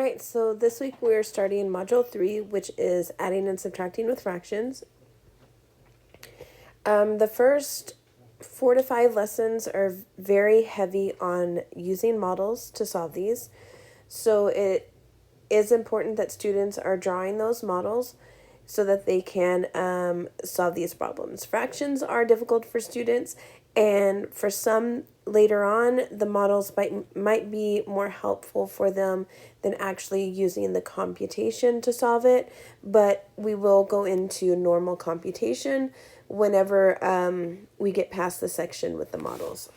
Alright, so this week we're starting Module 3, which is adding and subtracting with fractions. The first 4 to 5 lessons are very heavy on using models to solve these. So it is important that students are drawing those models so that they can solve these problems. Fractions are difficult for students, and for some later on, the models might be more helpful for them than actually using the computation to solve it, but we will go into normal computation whenever we get past the section with the models.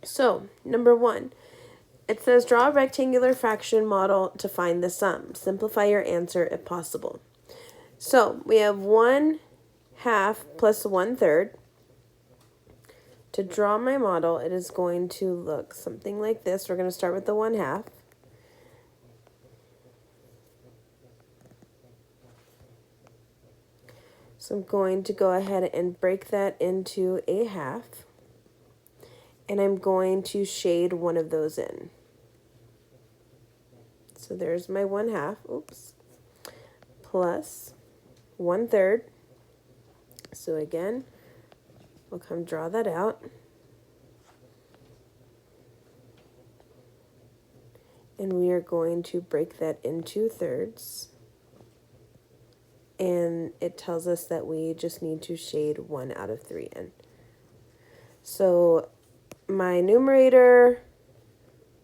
So, number 1. It says draw a rectangular fraction model to find the sum. Simplify your answer if possible. So we have 1/2 plus 1/3. To draw my model, it is going to look something like this. We're going to start with the 1/2. So I'm going to go ahead and break that into a half. And I'm going to shade one of those in. So there's my 1/2, oops, plus 1/3. So again, we'll come draw that out. And we are going to break that into thirds. And it tells us that we just need to shade 1 out of 3 in. So my numerator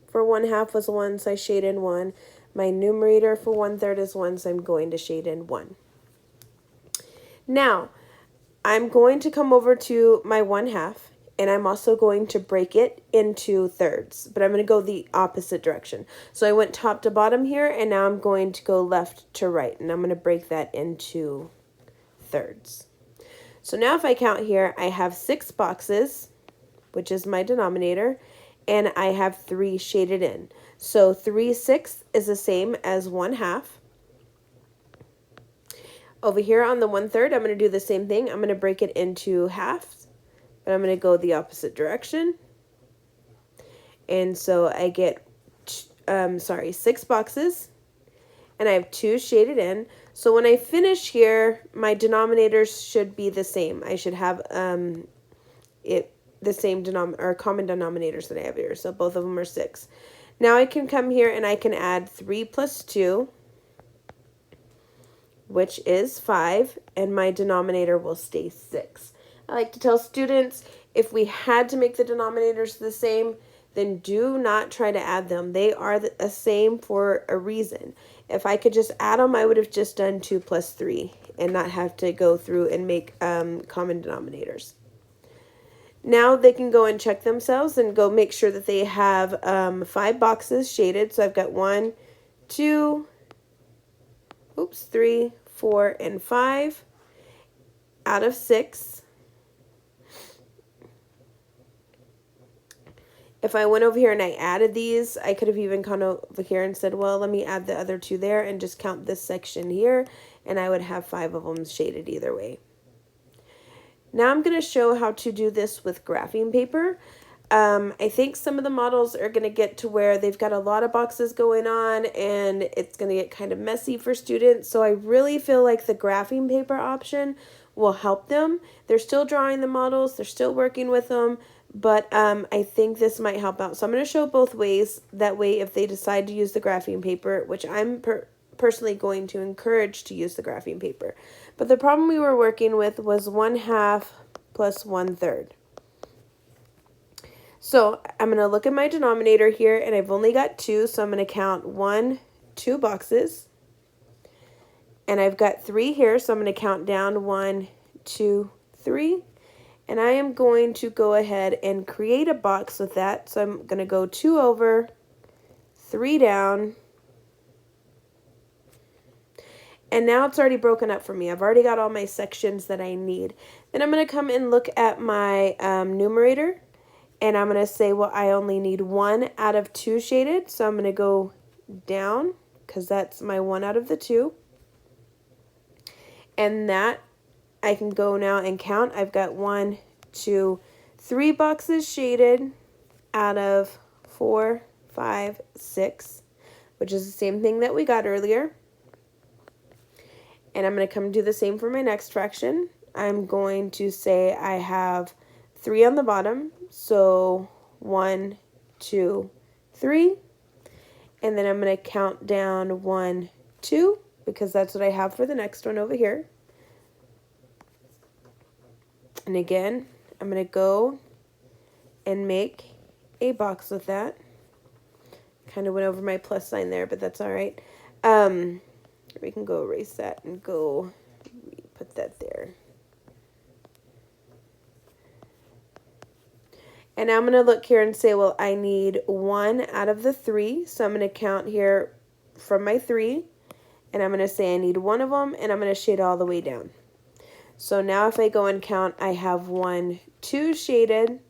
for 1/2 was 1, so I shade in 1. My numerator for 1/3 is 1, so I'm going to shade in 1. Now, I'm going to come over to my 1/2, and I'm also going to break it into thirds, but I'm going to go the opposite direction. So I went top to bottom here, and now I'm going to go left to right, and I'm going to break that into thirds. So now if I count here, I have 6 boxes, which is my denominator, and I have 3 shaded in. So 3/6 is the same as 1/2. Over here on the 1/3, I'm going to do the same thing. I'm going to break it into halves, but I'm going to go the opposite direction. And so I get, 6 boxes, and I have 2 shaded in. So when I finish here, my denominators should be the same. I should have the same common denominators that I have here. So both of them are 6. Now I can come here and I can add 3 plus 2, which is 5, and my denominator will stay 6. I like to tell students, if we had to make the denominators the same, then do not try to add them. They are the same for a reason. If I could just add them, I would have just done 2 plus 3 and not have to go through and make common denominators. Now they can go and check themselves and go make sure that they have 5 boxes shaded. So I've got 1, 2, 3, 4, and 5 out of 6. If I went over here and I added these, I could have even gone over here and said, well, let me add the other 2 there and just count this section here, and I would have 5 of them shaded either way. Now I'm going to show how to do this with graphing paper. I think some of the models are going to get to where they've got a lot of boxes going on and it's going to get kind of messy for students. So I really feel like the graphing paper option will help them. They're still drawing the models, they're still working with them, but I think this might help out. So I'm going to show both ways. That way, if they decide to use the graphing paper, which I'm personally going to encourage to use the graphing paper. But the problem we were working with was 1/2 plus 1/3. So I'm going to look at my denominator here, and I've only got 2, so I'm going to count 1, 2 boxes. And I've got 3 here, so I'm going to count down 1, 2, 3. And I am going to go ahead and create a box with that. So I'm going to go 2 over, 3 down. And now it's already broken up for me. I've already got all my sections that I need. Then I'm going to come and look at my numerator. And I'm going to say, well, I only need 1 out of 2 shaded. So I'm going to go down because that's my 1 out of the 2. And that I can go now and count. I've got 1, 2, 3 boxes shaded out of 4, 5, 6. which is the same thing that we got earlier. And I'm going to come do the same for my next fraction. I'm going to say I have 3 on the bottom. So 1, 2, 3. And then I'm going to count down 1, 2, because that's what I have for the next one over here. And again, I'm going to go and make a box with that. Kind of went over my plus sign there, but that's all right. We can go erase that and go put that there. And now I'm going to look here and say, well, I need 1 out of the 3. So I'm going to count here from my 3. And I'm going to say I need 1 of them, and I'm going to shade all the way down. So now if I go and count, I have 1, 2 shaded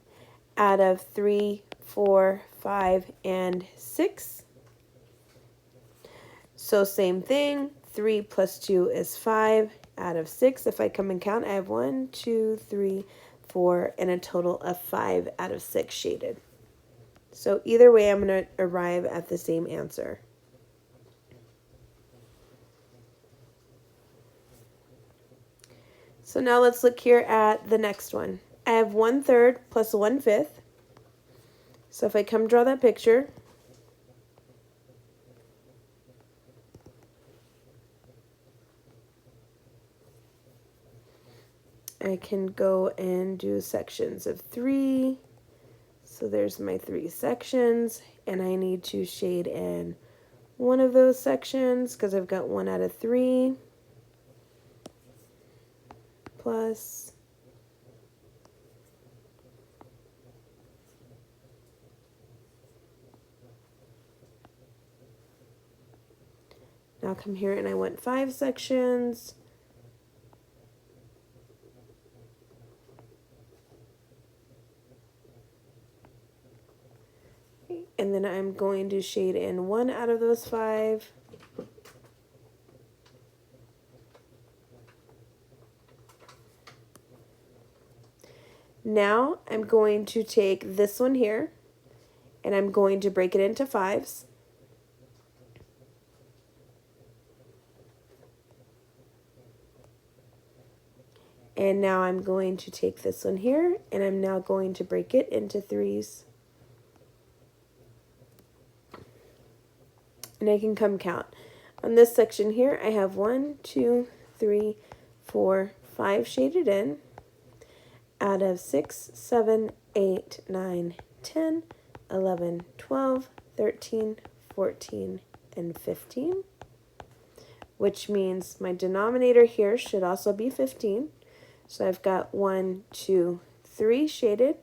out of 3, 4, 5, and 6. So same thing, 3 plus 2 is 5 out of 6. If I come and count, I have 1, 2, 3, 4, and a total of 5 out of 6 shaded. So either way, I'm going to arrive at the same answer. So now let's look here at the next one. I have 1/3 plus 1/5. So if I come draw that picture, I can go and do sections of 3. So there's my 3 sections, and I need to shade in one of those sections because I've got 1 out of 3 plus now I'll come here and I want 5 sections. And then I'm going to shade in 1 out of those 5. Now I'm going to take this one here and I'm going to break it into 5s. And now I'm going to take this one here and I'm now going to break it into 3s. And I can come count. On this section here, I have 1, 2, 3, 4, 5 shaded in out of 6, 7, 8, 9, 10, 11, 12, 13, 14, and 15, which means my denominator here should also be 15. So I've got 1, 2, 3 shaded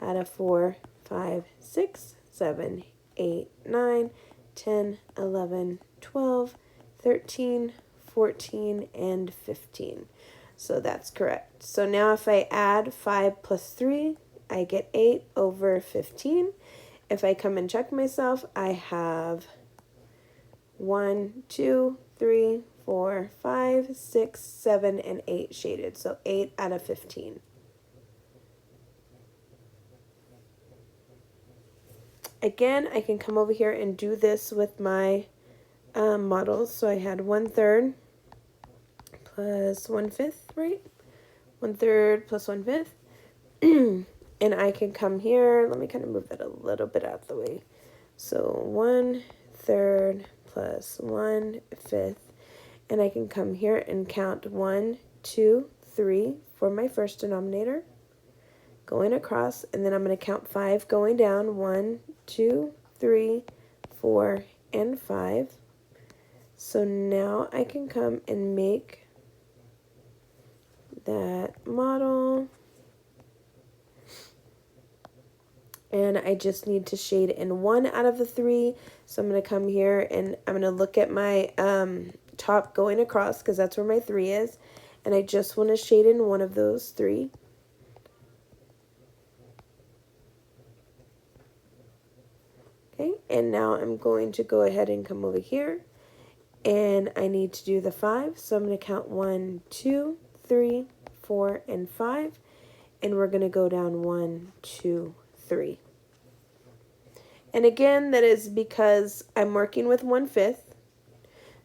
out of 4, 5, 6, 7, 8, 9, 10, 11, 12, 13, 14, and 15. So that's correct. So now if I add 5 plus 3, I get 8 over 15. If I come and check myself, I have 1, 2, 3, 4, 5, 6, 7, and 8 shaded. So 8 out of 15. Again, I can come over here and do this with my models. So I had 1/3 plus 1/5, right? 1/3 plus 1/5. And I can come here, let me kind of move that a little bit out of the way. So 1/3 plus 1/5. And I can come here and count 1, 2, 3 for my first denominator, going across, and then I'm going to count 5 going down, 1, 2, 3, 4, and 5. So now I can come and make that model, and I just need to shade in 1 out of the 3. So I'm going to come here and I'm going to look at my top going across because that's where my 3 is, and I just want to shade in one of those 3. Okay, and now I'm going to go ahead and come over here, and I need to do the 5. So I'm going to count 1, 2, 3, 4, and 5, and we're going to go down 1, 2, 3. And again, that is because I'm working with 1/5.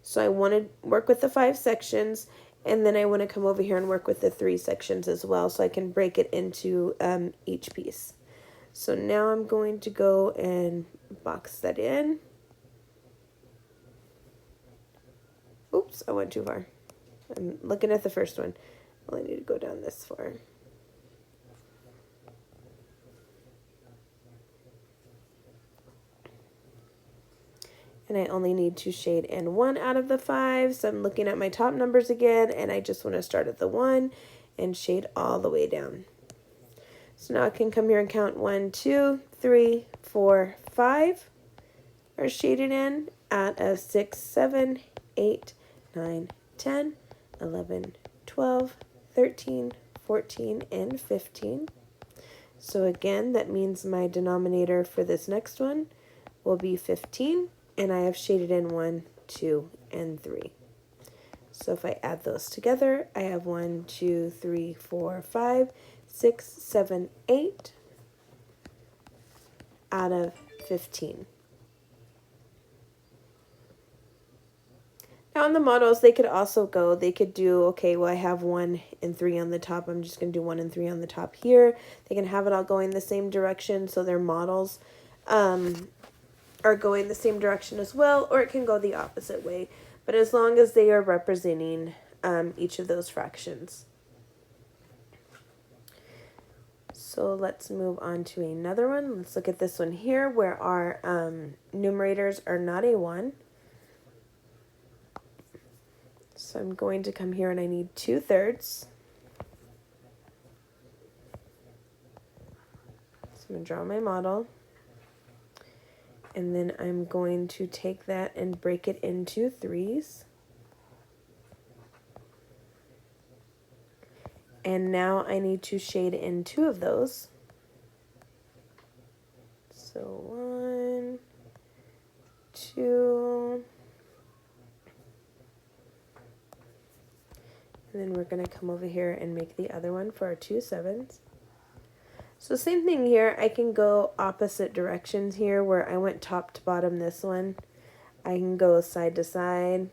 So I want to work with the 5 sections, and then I want to come over here and work with the 3 sections as well, so I can break it into each piece. So now I'm going to go and box that in. Oops, I went too far. I'm looking at the first one. Well, I need to go down this far. And I only need to shade in 1 out of the 5. So I'm looking at my top numbers again, and I just want to start at the 1 and shade all the way down. So now I can come here and count 1, 2, 3, 4, 5 are shaded in out of 6, 7, 8, 9, 10, 11, 12, 13, 14, and 15. So again, that means my denominator for this next one will be 15, and I have shaded in 1, 2, and 3. So if I add those together, I have 1, 2, 3, 4, 5, 6, 7, 8 out of 15. Now on the models, they could also go, they could do, okay, well I have 1 and 3 on the top. I'm just going to do 1 and 3 on the top here. They can have it all going the same direction, so their models are going the same direction as well, or it can go the opposite way. But as long as they are representing each of those fractions. So let's move on to another one. Let's look at this one here where our numerators are not a 1. So I'm going to come here and I need 2/3. So I'm going to draw my model. And then I'm going to take that and break it into 3s. And now I need to shade in 2 of those. So 1, 2. And then we're going to come over here and make the other one for our 2 7s. So same thing here, I can go opposite directions here where I went top to bottom this one. I can go side to side.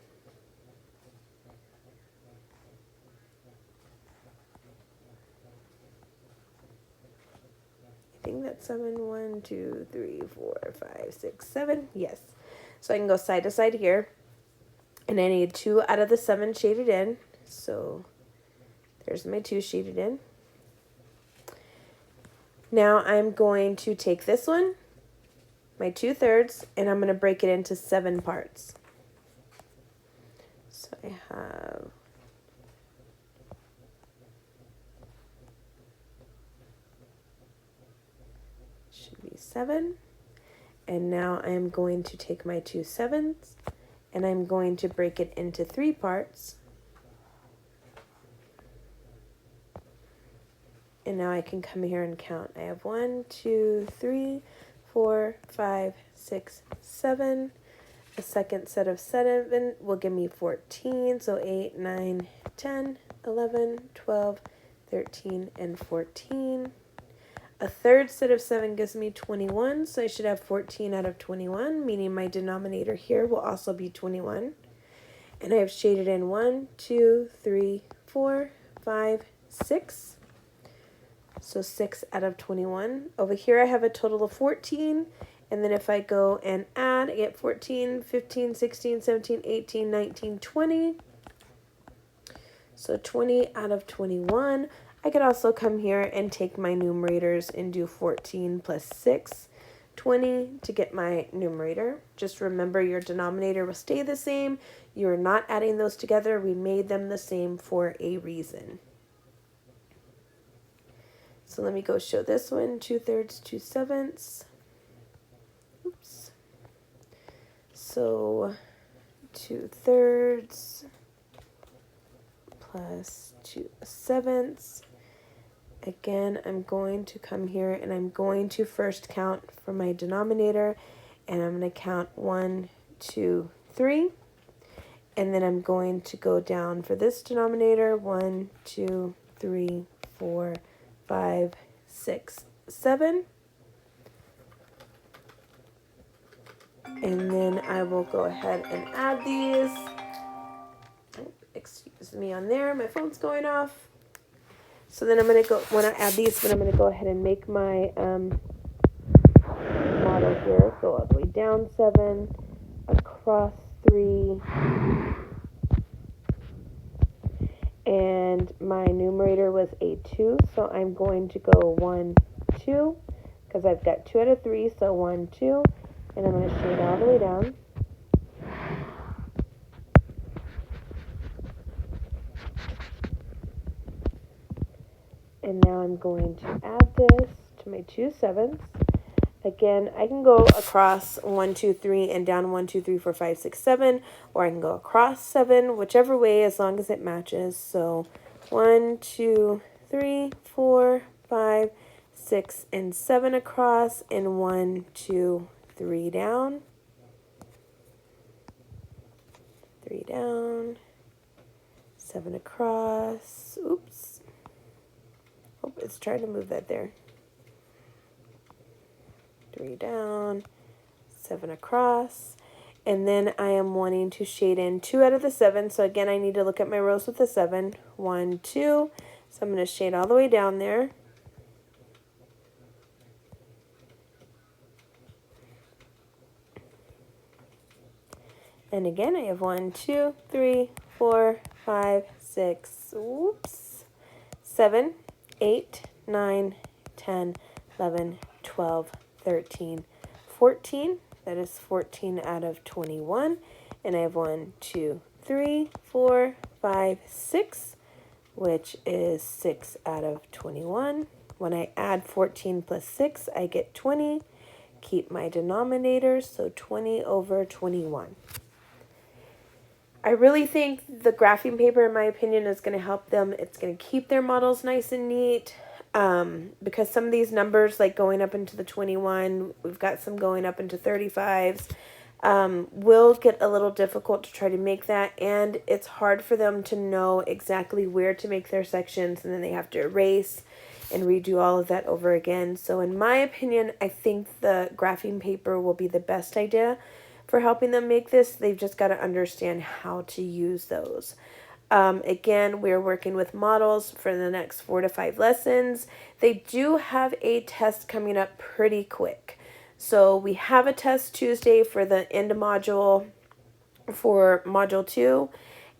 I think that's 7, 1, 2, 3, 4, 5, 6, 7. Yes. So I can go side to side here. And I need 2 out of the 7 shaded in. So there's my 2 shaded in. Now I'm going to take this one, my 2/3, and I'm going to break it into 7 parts. So I have should be 7. And now I am going to take my 2 7s and I'm going to break it into 3 parts. And now I can come here and count. I have 1, 2, 3, 4, 5, 6, 7. A second set of 7 will give me 14. So 8, 9, 10, 11, 12, 13, and 14. A third set of 7 gives me 21. So I should have 14 out of 21, meaning my denominator here will also be 21. And I have shaded in 1, 2, 3, 4, 5, 6. So 6 out of 21. Over here I have a total of 14. And then if I go and add, I get 14, 15, 16, 17, 18, 19, 20. So 20 out of 21. I could also come here and take my numerators and do 14 plus 6, 20 to get my numerator. Just remember your denominator will stay the same. You're not adding those together. We made them the same for a reason. So let me go show this one, 2/3, 2 7. Oops. So 2/3 plus 2 7. Again, I'm going to come here and I'm going to first count for my denominator, and I'm going to count 1, 2, 3. And then I'm going to go down for this denominator, 1, 2, 3, 4, 5, 6, 7. I will go ahead and add these. Oh, excuse me on there, my phone's going off. So then I'm going to go, when I add these, then I'm going to go ahead and make my model here. Go all the way down 7, across 3, and my numerator was a 2, so I'm going to go 1, 2, because I've got 2 out of 3, so 1, 2, and I'm going to shade all the way down. And now I'm going to add this to my 2 7s. Again, I can go across 1, 2, 3 and down 1, 2, 3, 4, 5, 6, 7, or I can go across 7, whichever way, as long as it matches. So 1, 2, 3, 4, 5, 6, and 7 across, and 1, 2, 3 down. 3 down, 7 across. Oops. Oh, it's trying to move that there. 3 down, 7 across, and then I am wanting to shade in 2 out of the 7, so again I need to look at my rows with the 7, 1, 2, so I'm going to shade all the way down there, and again I have 1, 2, 3, 4, 5, 6, whoops, 7, 8, 9, 10, 11, 12, 13, 14, that is 14 out of 21, and I have 1, 2, 3, 4, 5, 6, which is 6 out of 21. When I add 14 plus 6, I get 20. Keep my denominators, so 20 over 21. I really think the graphing paper, in my opinion, is going to help them. It's going to keep their models nice and neat. Because some of these numbers, like going up into the 21, we've got some going up into 35s, will get a little difficult to try to make that, and it's hard for them to know exactly where to make their sections, and then they have to erase and redo all of that over again. So in my opinion, I think the graphing paper will be the best idea for helping them make this. They've just got to understand how to use those. Again, we're working with models for the next 4 to 5 lessons. They do have a test coming up pretty quick. So we have a test Tuesday for the end module for module 2.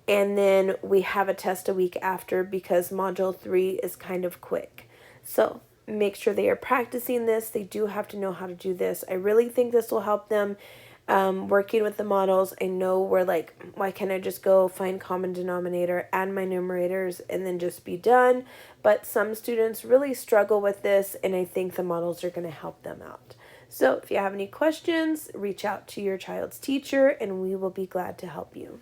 And then we have a test a week after because module 3 is kind of quick. So make sure they are practicing this. They do have to know how to do this. I really think this will help them. Working with the models, I know we're like, why can't I just go find common denominator, add my numerators, and then just be done? But some students really struggle with this, and I think the models are going to help them out. So if you have any questions, reach out to your child's teacher, and we will be glad to help you.